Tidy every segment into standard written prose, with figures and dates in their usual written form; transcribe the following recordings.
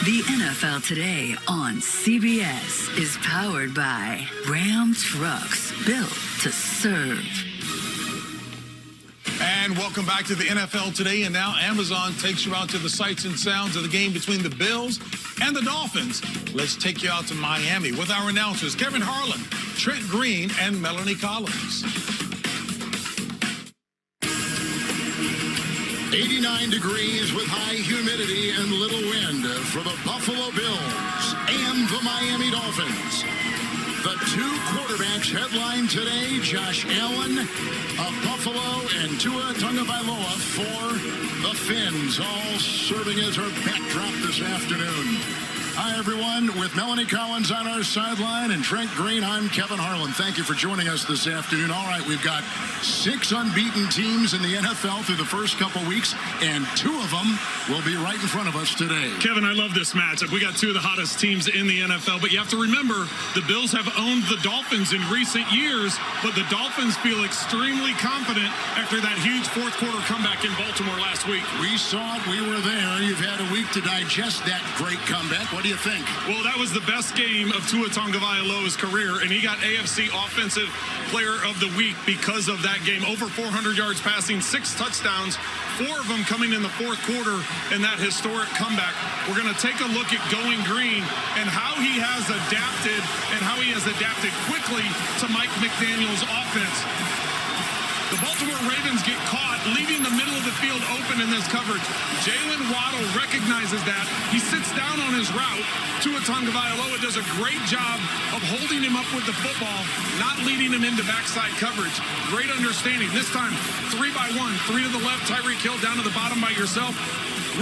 The NFL Today on CBS is powered by Ram Trucks, built to serve. And welcome back to the NFL Today. And now Amazon takes you out to the sights and sounds of the game between the Bills and the Dolphins. Let's take you out to Miami with our announcers, Kevin Harlan, Trent Green, and Melanie Collins. 89 degrees with high humidity and little wind for the Buffalo Bills and the Miami Dolphins. The two quarterbacks headline today, Josh Allen of Buffalo and Tua Tagovailoa for the Fins, all serving as our backdrop this afternoon. Hi, everyone. With Melanie Collins on our sideline and Trent Green, I'm Kevin Harlan. Thank you for joining us this afternoon. All right, we've got 6 unbeaten teams in the NFL through the first couple weeks, and 2 of them will be right in front of us today. Kevin, I love this matchup. We got 2 of the hottest teams in the NFL, but you have to remember the Bills have owned the Dolphins in recent years, but the Dolphins feel extremely confident after that huge fourth quarter comeback in Baltimore last week. We saw it. We were there. You've had a week to digest that great comeback. What do you think? Well, that was the best game of Tua Tagovailoa's career, and he got AFC Offensive Player of the Week because of that game. Over 400 yards passing, 6 touchdowns, 4 of them coming in the fourth quarter in that historic comeback. We're going to take a look at Going Green and how he has adapted quickly to Mike McDaniel's offense. The Baltimore Ravens get caught, leaving the middle of the field open in this coverage. Jalen Waddle recognizes that. He sits down on his route. Tua Tagovailoa does a great job of holding him up with the football, not leading him into backside coverage. Great understanding. This time, 3 by 1, 3 to the left, Tyreek Hill down to the bottom by yourself.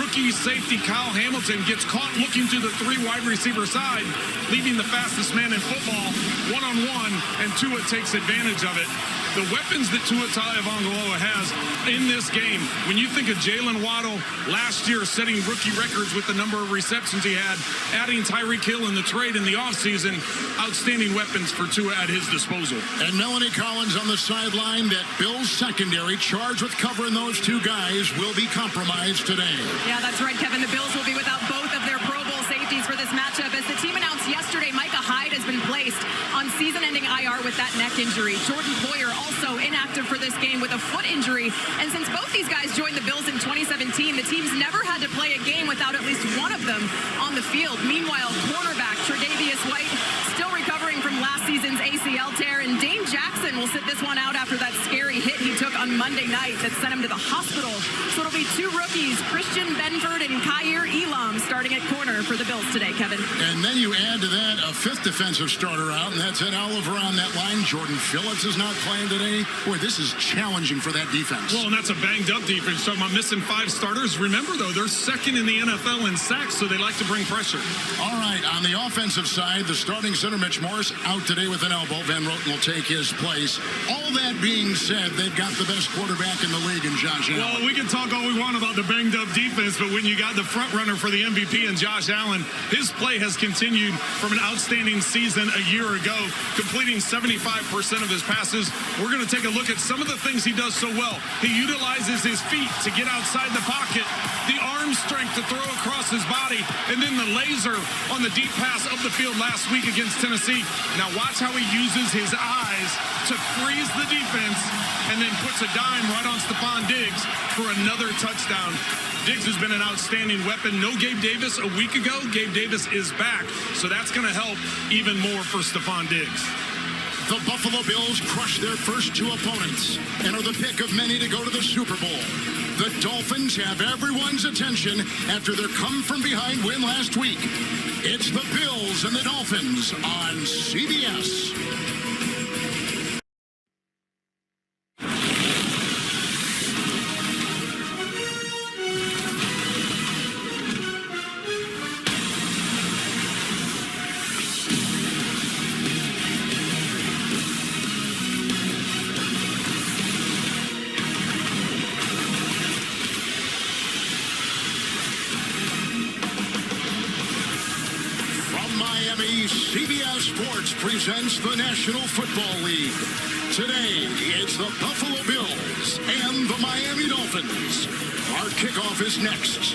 Rookie safety Kyle Hamilton gets caught looking to the 3 wide receiver side, leaving the fastest man in football one-on-one, and Tua takes advantage of it. The weapons that Tua Tagovailoa has in this game, when you think of Jalen Waddle last year setting rookie records with the number of receptions he had, adding Tyreek Hill in the trade in the offseason, outstanding weapons for Tua at his disposal. And Melanie Collins on the sideline, that Bills secondary charged with covering those 2 guys will be compromised today. Yeah, that's right, Kevin. The Bills will be without both of their Pro Bowl safeties for this matchup. As the team announced yesterday, Micah Hyde has been placed on season-ending IR with that neck injury. Jordan Poyer also inactive for this game with a foot injury. And since both these guys joined the Bills in 2017, the team's never had to play a game without at least one of them on the field. Meanwhile, cornerback Tre'Davious White still recovering from last season's ACL tear, and Dane Jackson will sit this one out after that scary hit he took on Monday night that sent him to the hospital. So it'll be 2 rookies, Christian Benford and Kaiir Elam, starting at corner for the Bills today, Kevin. And then you add to that a 5th defensive starter out, and that's Ed Oliver on that line. Jordan Phillips is not playing today. Boy, this is challenging for that defense. Well, and that's a banged-up defense. Talking about missing 5 starters. Remember, though, they're 2nd in the NFL in sacks, so they like to bring pressure. All right, on the offensive side, the starting center, Mitch Morse, out today with an elbow. Van Roten will take his place. All that being said, they've got the best quarterback in the league in Josh Allen. Well, we can talk all we want about the banged-up defense, but when you got the front runner for the MVP in Josh Allen, his play has continued from an outstanding season a year ago, completing 75% of his passes. We're going to take a look at some of the things he does so well. He utilizes his feet to get outside the pocket, the arm strength to throw across his body, and then the laser on the deep pass up the field last week against Tennessee. Now watch how he uses his eyes to freeze the defense and then puts a dime right on Stephon Diggs for another touchdown. Diggs has been an outstanding weapon. No Gabe Davis a week ago. Gabe Davis is back, so that's going to help even more for Stephon Diggs. The Buffalo Bills crush their first 2 opponents and are the pick of many to go to the Super Bowl. The Dolphins have everyone's attention after their come-from-behind win last week. It's the Bills and the Dolphins on CBS. CBS Sports presents the National Football League. Today, it's the Buffalo Bills and the Miami Dolphins. Our kickoff is next.